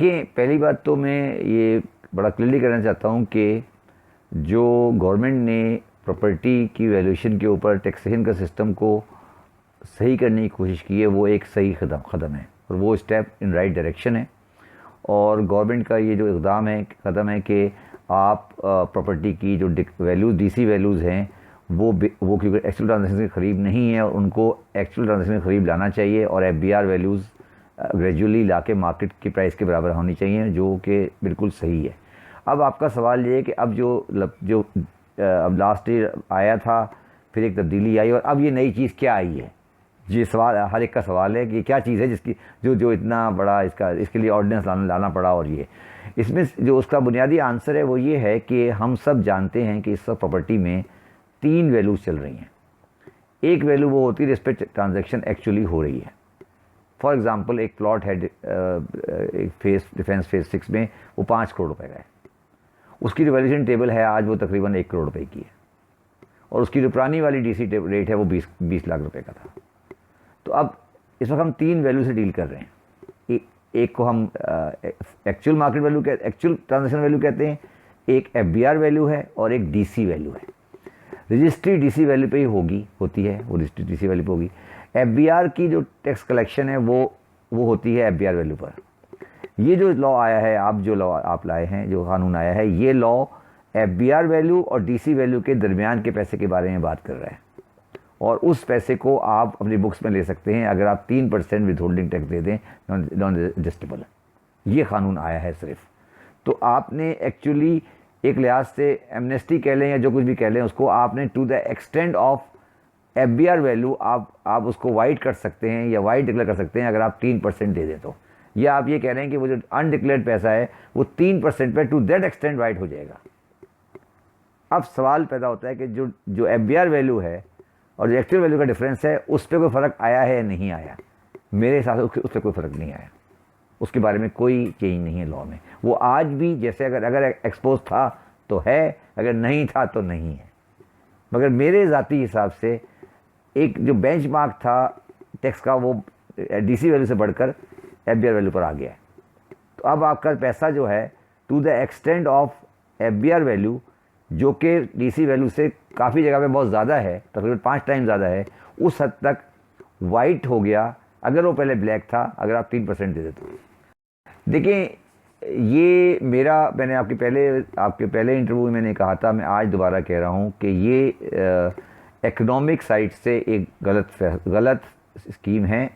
देखिए, पहली बात तो मैं ये बड़ा क्लियरली कहना चाहता हूँ कि जो गवर्नमेंट ने प्रॉपर्टी की वैल्यूएशन के ऊपर टैक्सेशन का सिस्टम को सही करने की कोशिश की है, वो एक सही कदम है और वो स्टेप इन राइट डायरेक्शन है। और गवर्नमेंट का ये जो कदम है कि आप प्रॉपर्टी की जो वैल्यूज़ डीसी वैल्यूज़ हैं वो क्योंकि एक्चुअल ट्रांजेक्शन के करीब नहीं है, और उनको एक्चुअल ट्रांजेक्शन के करीब लाना चाहिए, और एफबीआर वैल्यूज़ ग्रेजुअली लाके मार्केट की प्राइस के बराबर होनी चाहिए, जो कि बिल्कुल सही है। अब आपका सवाल ये है कि अब अब लास्ट ईयर आया था, फिर एक तब्दीली आई, और अब ये नई चीज़ क्या आई है? ये सवाल हर एक का सवाल है कि ये क्या चीज़ है जिसकी जो इतना बड़ा इसके लिए ऑर्डिनेंस लाना पड़ा। और ये इसमें जो उसका बुनियादी आंसर है वो ये है कि हम सब जानते हैं कि इस वक्त प्रॉपर्टी में 3 वैल्यूज़ चल रही हैं। एक वैल्यू वो होती है जिस पर ट्रांजेक्शन एक्चुअली हो रही है। फॉर एग्ज़ाम्पल, एक प्लॉट है एक डिफेंस फेज़ 6 में, वो 5 करोड़ रुपए का है। उसकी जो वैल्यूएशन टेबल है आज वो तकरीबन 1 करोड़ रुपए की है, और उसकी जो पुरानी वाली डीसी रेट है वो 20 लाख रुपए का था। तो अब इस वक्त हम 3 वैल्यू से डील कर रहे हैं। एक को हम actual market value actual transaction value कहते हैं, एक एफबीआर वैल्यू है, और एक डीसी वैल्यू है। रजिस्ट्री डीसी वैल्यू पे ही होती है, वो रजिस्ट्री डीसी वैल्यू पे होगी। एफबीआर की जो टैक्स कलेक्शन है वो होती है एफबीआर वैल्यू पर। ये जो लॉ आया है, जो लॉ आप लाए हैं, जो कानून आया है, ये लॉ एफबीआर वैल्यू और डीसी वैल्यू के दरमियान के पैसे के बारे में बात कर रहा है, और उस पैसे को आप अपनी बुक्स में ले सकते हैं अगर आप 3% विद होल्डिंग टैक्स दे दें, नॉन एडजस्टेबल। ये कानून आया है सिर्फ। तो आपने एक्चुअली एक लिहाज से एमनेस्टी कह लें या जो कुछ भी कह लें, उसको आपने to the extent of FBR value आप उसको वाइट कर सकते हैं या वाइट डिक्लेयर कर सकते हैं अगर आप 3% दे दें तो। या आप ये कह रहे हैं कि वो जो अनडिक्लेयर्ड पैसा है वो 3% पे टू दैट एक्सटेंड वाइट हो जाएगा। अब सवाल पैदा होता है कि जो एफबीआर वैल्यू है और जो एक्चुअल वैल्यू का डिफरेंस है, उस पर कोई फ़र्क आया है या नहीं आया? मेरे हिसाब से उस पर कोई फ़र्क नहीं आया। उसके बारे में कोई चेंज नहीं है लॉ में। वो आज भी जैसे अगर एक्सपोज था तो है, अगर नहीं था तो नहीं है। मगर मेरे ज़ाती हिसाब से एक जो बेंचमार्क था टैक्स का, वो डीसी वैल्यू से बढ़कर एफबीआर वैल्यू पर आ गया है। तो अब आपका पैसा जो है to the extent of FBR value, जो कि डीसी वैल्यू से काफ़ी जगह पे बहुत ज़्यादा है, तकरीबन 5 टाइम ज़्यादा है, उस हद तक वाइट हो गया अगर वो पहले ब्लैक था, अगर आप 3% दे देते। देखिए, ये मैंने आपके पहले इंटरव्यू में मैंने कहा था, मैं आज दोबारा कह रहा हूँ कि ये इकोनॉमिक साइड से एक गलत स्कीम है।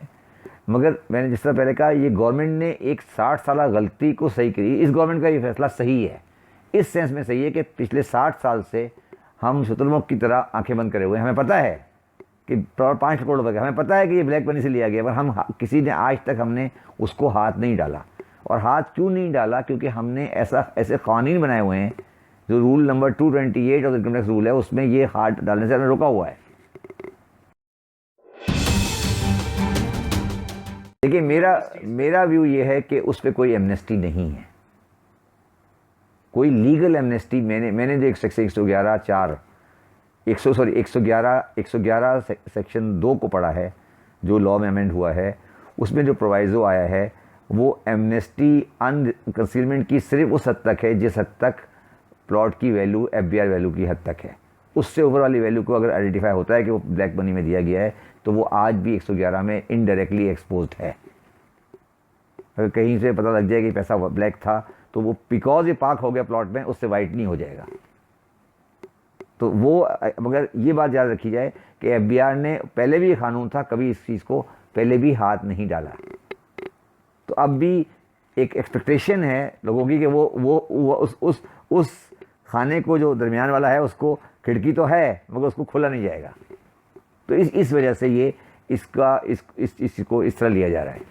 मगर मैंने जिस तरह पहले कहा, ये गवर्नमेंट ने एक 60 साल गलती को सही करी। इस गवर्नमेंट का ये फैसला सही है, इस सेंस में सही है कि पिछले 60 साल से हम शुतुरमुर्ग की तरह आंखें बंद करे हुए हैं। हमें पता है कि 5 करोड़ रुपए का, हमें पता है कि ये ब्लैक मनी से लिया गया, पर किसी ने आज तक हमने उसको हाथ नहीं डाला। और हाथ क्यों नहीं डाला? क्योंकि हमने ऐसे कानून बनाए हुए हैं, जो rule number 228 of income tax rule है, उसमें ये हाथ डालने से हमें रोका हुआ है। देखिए, मेरा व्यू ये है कि उस पर कोई एमनेस्टी नहीं है, कोई लीगल एमनेस्टी। मैंने जो 111 सेक्शन 2 को पढ़ा है, जो लॉ में अमेंड हुआ है, उसमें जो प्रोवाइजो आया है वो एमनेस्टी कंसीलमेंट की सिर्फ उस हद तक है जिस हद तक प्लॉट की वैल्यू एफबीआर वैल्यू की हद तक है। उससे ऊपर वाली वैल्यू को अगर आइडेंटिफाई होता है कि वो ब्लैक मनी में दिया गया है, तो वो आज भी 111 में इनडायरेक्टली एक्सपोज्ड है। अगर कहीं से पता लग जाए कि पैसा ब्लैक था, तो वो बिकॉज ये पार्क हो गया प्लॉट में, उससे वाइट नहीं हो जाएगा। तो वो, मगर ये बात याद रखी जाए कि एफबीआर ने पहले भी ये कानून था, कभी इस चीज़ को पहले भी हाथ नहीं डाला। तो अब भी एक एक्सपेक्टेशन है लोगों की कि वो उस खाने को जो दरमियान वाला है, उसको खिड़की तो है मगर उसको खोला नहीं जाएगा। तो इस वजह से ये इसको इस तरह लिया जा रहा है।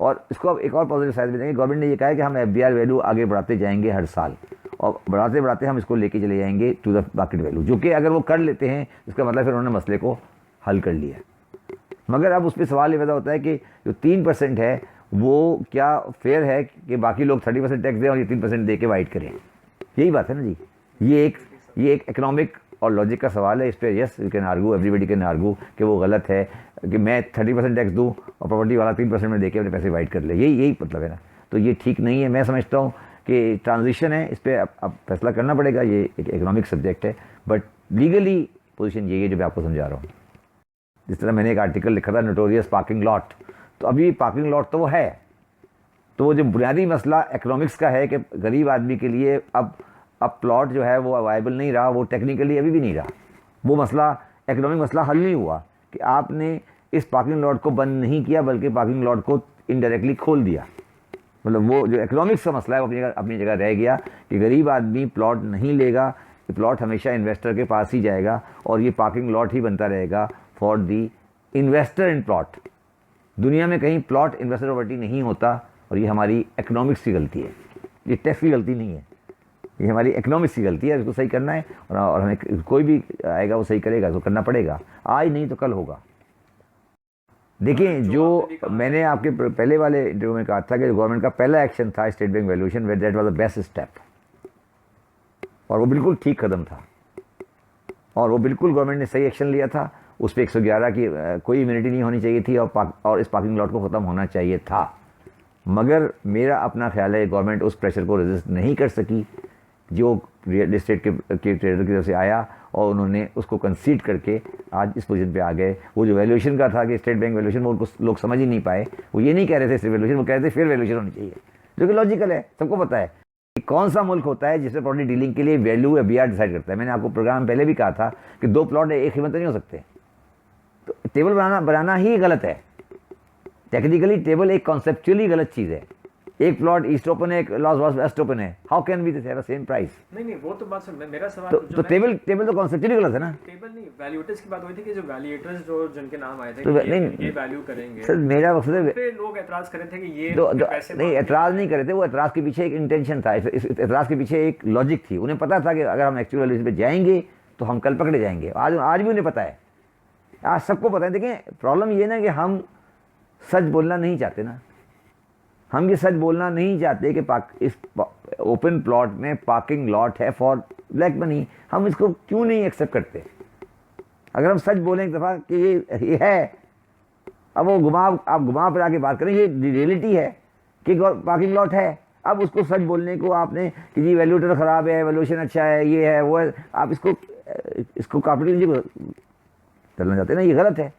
और इसको अब एक और पॉजिटिव साइड भी देंगे। गवर्नमेंट ने ये कहा है कि हम एफबीआर वैल्यू आगे बढ़ाते जाएंगे हर साल, और बढ़ाते बढ़ाते हम इसको लेके चले जाएंगे टू द मार्केट वैल्यू, जो कि अगर वो कर लेते हैं इसका मतलब फिर उन्होंने मसले को हल कर लिया। मगर अब उस पर सवाल ये पैदा होता है कि जो 3% है वो क्या फेयर है कि बाकी लोग 30% टैक्स दें और ये 3% दे के वाइट करें? यही बात है ना जी। ये एक इकोनॉमिक और लॉजिक का सवाल है। इस पर yes you can argue, everybody can argue कि वो गलत है कि मैं 30% टैक्स दूँ और प्रॉपर्टी वाला 3% में देके अपने पैसे वाइट कर ले। यही मतलब है ना। तो ये ठीक नहीं है। मैं समझता हूँ कि ट्रांजिशन है, इस पर अब फैसला करना पड़ेगा, ये एक इकोनॉमिक सब्जेक्ट है, बट लीगली पोजीशन यही है जो मैं आपको समझा रहा हूँ। जिस तरह मैंने एक आर्टिकल लिखा था नोटोरियस पार्किंग लॉट, तो अभी पार्किंग लॉट तो वो है, तो वो जो बुनियादी मसला इकोनॉमिक्स का है कि गरीब आदमी के लिए अब प्लॉट जो है वो वायबल नहीं रहा, वो टेक्निकली अभी भी नहीं रहा, वो मसला इकोनॉमिक मसला हल नहीं हुआ कि आपने इस पार्किंग लॉट को बंद नहीं किया बल्कि पार्किंग लॉट को इनडायरेक्टली खोल दिया। मतलब वो जो इकोनॉमिक्स का मसला है वो अपनी जगह रह गया कि गरीब आदमी प्लॉट नहीं लेगा, प्लॉट हमेशा इन्वेस्टर के पास ही जाएगा और ये पार्किंग लॉट ही बनता रहेगा for the investor in plot. दुनिया में कहीं प्लॉट इन्वेस्टर प्रॉपर्टी नहीं होता और ये हमारी इकोनॉमिक्स की गलती है, ये टैक्स की गलती नहीं है, ये हमारी इकोनॉमिक्स की गलती है। इसको सही करना है और हमें कोई भी आएगा वो सही करेगा, इसको करना पड़ेगा, आज नहीं तो कल होगा। देखिए जो मैंने आपके पहले वाले इंटरव्यू में कहा था कि गवर्नमेंट का पहला एक्शन था State Bank valuation, where that was the best step, और वो बिल्कुल ठीक कदम था और वो बिल्कुल गवर्नमेंट ने सही एक्शन लिया था। उस पर 111 की कोई इम्यूनिटी नहीं होनी चाहिए थी और इस पार्किंग लॉट को ख़त्म होना चाहिए था, मगर मेरा अपना ख्याल है गवर्नमेंट उस प्रेशर को रेजिस्ट नहीं कर सकी जो रियल एस्टेट के ट्रेडर की तरफ से आया और उन्होंने उसको कंसीड करके आज इस पोजीशन पे आ गए। वो जो वैल्यूएशन का था कि स्टेट बैंक वैल्यूएशन, वो उनको लोग समझ ही नहीं पाए, वो ये नहीं कह रहे थे स्टेट वैल्यूएशन, वो कह रहे थे फेयर वैल्यूएशन होनी चाहिए, जो कि लॉजिकल है, सबको पता है कि कौन सा मुल्क होता है जिसमें प्रॉपर्टी डीलिंग के लिए वैल्यू एफबीआर डिसाइड करता है। मैंने आपको प्रोग्राम पहले भी कहा था कि दो प्लॉट एक कीमत नहीं हो सकते, तो टेबल बनाना ही गलत है, टेक्निकली टेबल एक कॉन्सेप्चुअली गलत चीज़ है। एक प्लॉट ईस्ट ओपन है, एक लॉस वेस्ट ओपन है, how can be the same price? नहीं वो तो बात सुन, मेरा सवाल तो टेबल तो कॉन्सेप्चुअली गलत है ना। टेबल नहीं, वैल्यूएटर्स की बात हुई थी कि जो वैल्यूएटर्स जो जिनके नाम आए थे तो कि ये वैल्यू करेंगे, सर मेरा मकसद है, पे लोग एतराज कर रहे थे कि ये पैसे नहीं एतराज़ नहीं कर रहे थे, वो एतराज़ के पीछे एक इंटेंशन था, इस एतराज़ के पीछे एक लॉजिक थी। उन्हें पता था कि अगर हम एक्चुअल वैल्यूएशन पे जाएंगे तो हम कल पकड़े जाएंगे, आज भी उन्हें पता है, आज सबको पता है। देखें प्रॉब्लम ये ना कि हम सच बोलना नहीं चाहते ना, हम ये सच बोलना नहीं चाहते कि इस ओपन प्लॉट में पार्किंग लॉट है फॉर ब्लैक मनी, हम इसको क्यों नहीं एक्सेप्ट करते? अगर हम सच बोलें एक दफ़ा कि ये है, अब वो आप घुमा फिरा के बात करें, ये रियलिटी है कि पार्किंग लॉट है, अब उसको सच बोलने को आपने कि जी वैल्यूएटर ख़राब है, वैल्यूएशन अच्छा है, ये है वो है, आप इसको कैपिटल चलना चाहते हैं ना, ये गलत है।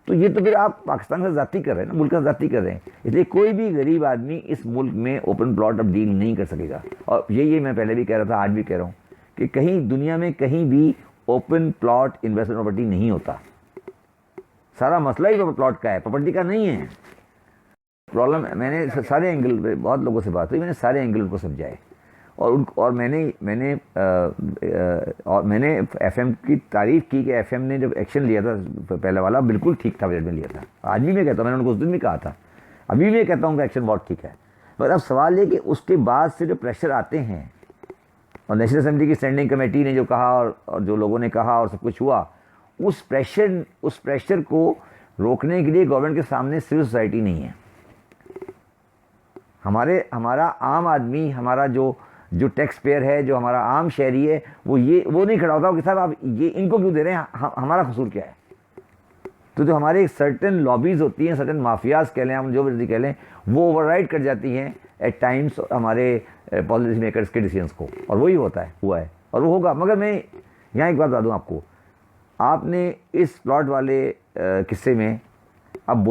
तो ये तो फिर आप पाकिस्तान का ज़ाती कर रहे हैं ना, मुल्क का ज़ाती कर रहे हैं। इसलिए कोई भी गरीब आदमी इस मुल्क में ओपन प्लॉट अब डील नहीं कर सकेगा। और ये मैं पहले भी कह रहा था, आज भी कह रहा हूँ कि कहीं दुनिया में कहीं भी ओपन प्लॉट इन्वेस्टमेंट प्रॉपर्टी नहीं होता। सारा मसला ही प्लॉट का है, प्रॉपर्टी का नहीं है। प्रॉब्लम मैंने सारे एंगल पे बहुत लोगों से बात हुई, मैंने सारे एंगल उनको समझाए और मैंने एफएम की तारीफ़ की कि एफएम ने जब एक्शन लिया था पहले वाला बिल्कुल ठीक था, बजट में लिया था। आज भी मैं कहता हूँ, मैंने उनको उस दिन भी कहा था, अभी मैं कहता हूँ कि एक्शन बहुत ठीक है। पर अब सवाल ये कि उसके बाद से जो प्रेशर आते हैं और नेशनल असेंबली की स्टैंडिंग कमेटी ने जो कहा और जो लोगों ने कहा और सब कुछ हुआ, उस प्रेशर को रोकने के लिए गवर्नमेंट के सामने सिविल सोसाइटी नहीं है। हमारा आम आदमी, हमारा जो टैक्स पेयर है, जो हमारा आम शहरी है, वो नहीं खड़ा होता कि साहब आप ये इनको क्यों दे रहे हैं, हमारा कसूर क्या है? तो जो हमारे सर्टेन लॉबीज़ होती हैं, सर्टेन माफियाज़ कह लें, हम जो भी कह लें, वो ओवरराइड कर जाती हैं एट टाइम्स हमारे पॉलिसी मेकर्स के डिसीजंस को, और वही हुआ है और वो होगा। मगर मैं यहाँ एक बात बता दूँ आपको, आपने इस प्लॉट वाले किस्से में अब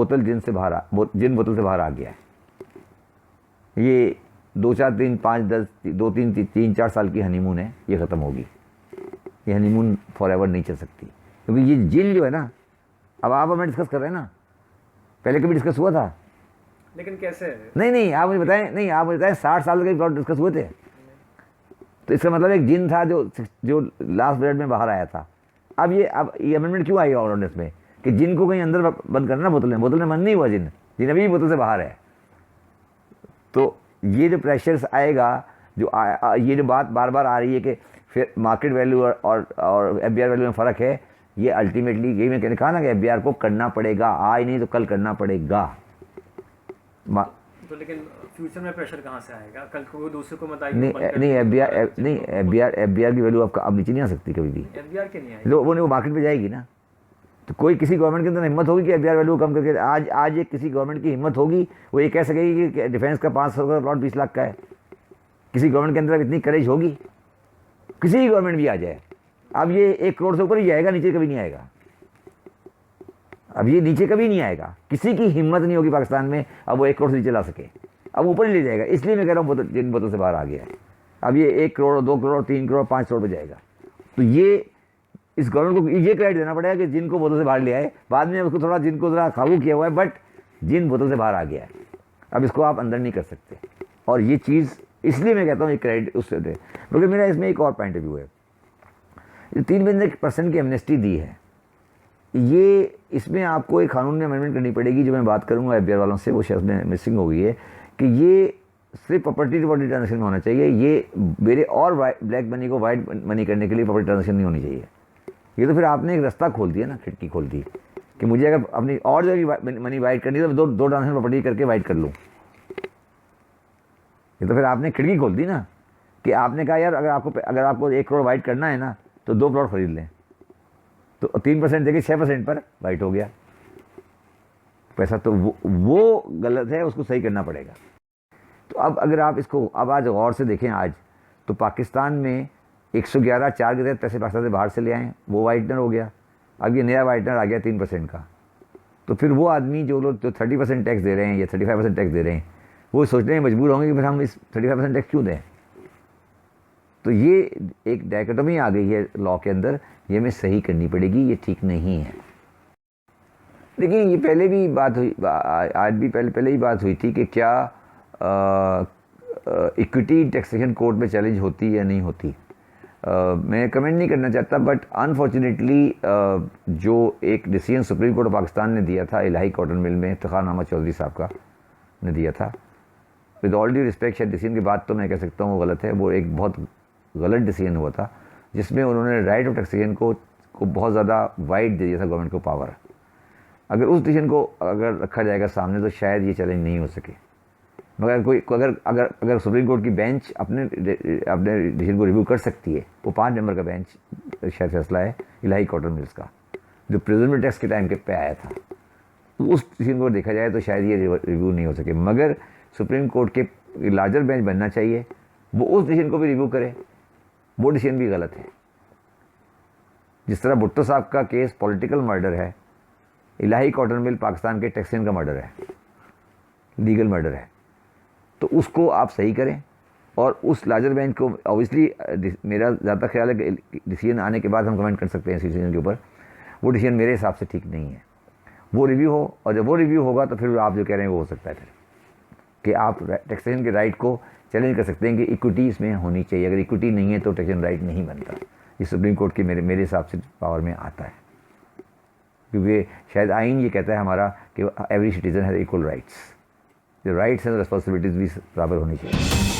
जिन बोतल से बाहर आ गया है, ये 2 4 3 5 10 2 3 3 4 साल की हनीमून है, ये ख़त्म होगी। ये हनीमून फॉर एवर नहीं चल सकती, क्योंकि ये जिन जो है ना, अब आप और मैं डिस्कस कर रहे हैं ना, पहले कभी डिस्कस हुआ था? लेकिन कैसे? नहीं आप मुझे बताएं 60 साल के प्लॉट डिस्कस हुए थे? तो इसका मतलब एक जिन था जो लास्ट बजट में बाहर आया था। अब ये अमेंडमेंट क्यों आई ऑर्डिनेंस में कि जिन को कहीं अंदर बंद करना, बोतल में बंद नहीं हुआ, जिन अभी बोतल से बाहर है। तो ये जो प्रेशर्स आएगा, ये जो बात बार बार आ रही है कि फिर मार्केट वैल्यू और एफबीआर वैल्यू में फ़र्क है, ये अल्टीमेटली यही मैंने कहा ना कि एफबीआर को करना पड़ेगा, आज नहीं तो कल करना पड़ेगा। तो लेकिन फ्यूचर में प्रेशर कहाँ से आएगा? कल को दूसरे को मत आएगी? नहीं एफबीआर की वैल्यू अब नीचे नहीं आ सकती कभी भी। एफबीआर के नहीं आएगी, वो मार्केट पे जाएगी ना, तो कोई किसी गवर्नमेंट के अंदर हिम्मत होगी कि एफबीआर वैल्यू को कम करके आज एक किसी गवर्नमेंट की हिम्मत होगी वो ये कह सकेगी कि डिफेंस का 500 का प्लॉट 20 लाख का है? किसी गवर्नमेंट के अंदर इतनी करेज होगी? किसी भी गवर्नमेंट भी आ जाए, अब ये 1 करोड़ से ऊपर ही जाएगा, नीचे कभी नहीं आएगा। अब ये नीचे कभी नहीं आएगा, किसी की हिम्मत नहीं होगी पाकिस्तान में अब वो 1 करोड़ से नीचे ला सके। अब ऊपर ही ले जाएगा, इसलिए मैं कह रहा हूँ जिन बोतल से बाहर आ गया है। अब ये 1 करोड़ 2 करोड़ 3 करोड़ 5 करोड़ पर जाएगा। तो ये इस गवर्नमेंट को ये क्रेडिट देना पड़ेगा कि जिनको बोतल से बाहर ले आए, बाद में उसको थोड़ा जिनको थोड़ा काबू किया हुआ है, बट जिन बोतल से बाहर आ गया है अब इसको आप अंदर नहीं कर सकते। और ये चीज़ इसलिए मैं कहता हूँ ये क्रेडिट उससे दे, क्योंकि मेरा इसमें एक और पॉइंट ऑफ व्यू है। जो 3% की एमनेस्टी दी है, ये इसमें आपको एक कानून में अमेंडमेंट करनी पड़ेगी, जो मैं बात करूँगा एफबीआर वालों से, वो शायद में मिसिंग हो गई है, कि ये सिर्फ प्रॉपर्टी टू प्रॉपर्टी ट्रांजेक्शन में होना चाहिए। ये मेरे और ब्लैक मनी को वाइट मनी करने के लिए प्रॉपर्टी ट्रांजेक्शन नहीं होनी चाहिए। ये तो फिर आपने एक रास्ता खोल दिया ना, खिड़की खोल दी कि मुझे अगर अपनी और जगह मनी वाइट करनी है तो दो ट्रांजेक्शन प्रॉपर्टी करके वाइट कर लूँ। ये तो फिर आपने खिड़की खोल दी ना, कि आपने कहा यार अगर आपको 1 करोड़ वाइट करना है ना तो 2 प्लॉट खरीद लें, तो 3% देके 6% पर वाइट हो गया पैसा। तो वो गलत है, उसको सही करना पड़ेगा। तो अब अगर आप इसको अब आज गौर से देखें, आज तो पाकिस्तान में 111(4) के तहत पैसे पाकिस्तान से बाहर से ले आए, वो वाइटनर हो गया। अब ये नया वाइटनर आ गया 3% का। तो फिर वो आदमी जो लोग जो 30% टैक्स दे रहे हैं या 35% टैक्स दे रहे हैं, वो सोचने में मजबूर होंगे कि फिर हम इस 35% टैक्स क्यों दें। तो ये एक डायकोटमी आ गई है लॉ के अंदर, ये हमें सही करनी पड़ेगी, ये ठीक नहीं है। देखिए ये पहले भी बात हुई, आज भी पहले ही बात हुई थी कि क्या इक्विटी टैक्सेशन कोर्ट में चैलेंज होती या नहीं होती। मैं कमेंट नहीं करना चाहता, बट अनफॉर्चुनेटली जो एक decision supreme court of Pakistan ने दिया था इलाही कॉटन मिल में, इफ्तिखार अहमद चौधरी साहब का ने दिया था, विद ऑल ड्यू रिस्पेक्ट, शायद डिसीजन की बात तो मैं कह सकता हूँ वो गलत है। वो एक बहुत गलत डिसीजन हुआ था, जिसमें उन्होंने राइट ऑफ टैक्सेशन को बहुत ज़्यादा वाइड दे दिया था गवर्नमेंट को पावर। अगर उस डिसीजन को अगर रखा जाएगा सामने तो शायद ये चैलेंज नहीं हो सके। मगर अगर सुप्रीम कोर्ट की बेंच अपने डिसीजन को रिव्यू कर सकती है, वो 5 मेंबर का बेंच शायद फैसला है इलाही कॉटन मिल्स का, जो प्रिजनमेंट टैक्स के टाइम के पे आया था, तो उस डिसीजन को देखा जाए तो शायद ये रिव्यू नहीं हो सके। मगर सुप्रीम कोर्ट के लार्जर बेंच बनना चाहिए, वो उस डिसीजन को भी रिव्यू करे। वो डिसीजन भी गलत है। जिस तरह भुट्टो साहब का केस पॉलिटिकल मर्डर है, इलाही कॉटन मिल पाकिस्तान के टैक्सेशन का मर्डर है, लीगल मर्डर है। तो उसको आप सही करें, और उस लार्जर बेंच को ऑब्वियसली मेरा ज़्यादा ख्याल है कि डिसीजन आने के बाद हम कमेंट कर सकते हैं इस डिसीजन के ऊपर। वो डिसीजन मेरे हिसाब से ठीक नहीं है, वो रिव्यू हो, और जब वो रिव्यू होगा तो फिर आप जो कह रहे हैं वो हो सकता है फिर कि आप टैक्सेशन के राइट को चैलेंज कर सकते हैं कि इक्विटी इसमें होनी चाहिए। अगर इक्विटी नहीं है तो टैक्सेशन राइट नहीं बनता। ये सुप्रीम कोर्ट के मेरे हिसाब से पावर में आता है, क्योंकि शायद आइन ये कहता है हमारा कि every citizen has equal rights. जो राइट्स एंड रिस्पॉन्सिबिलिटीज़ भी बराबर होनी चाहिए।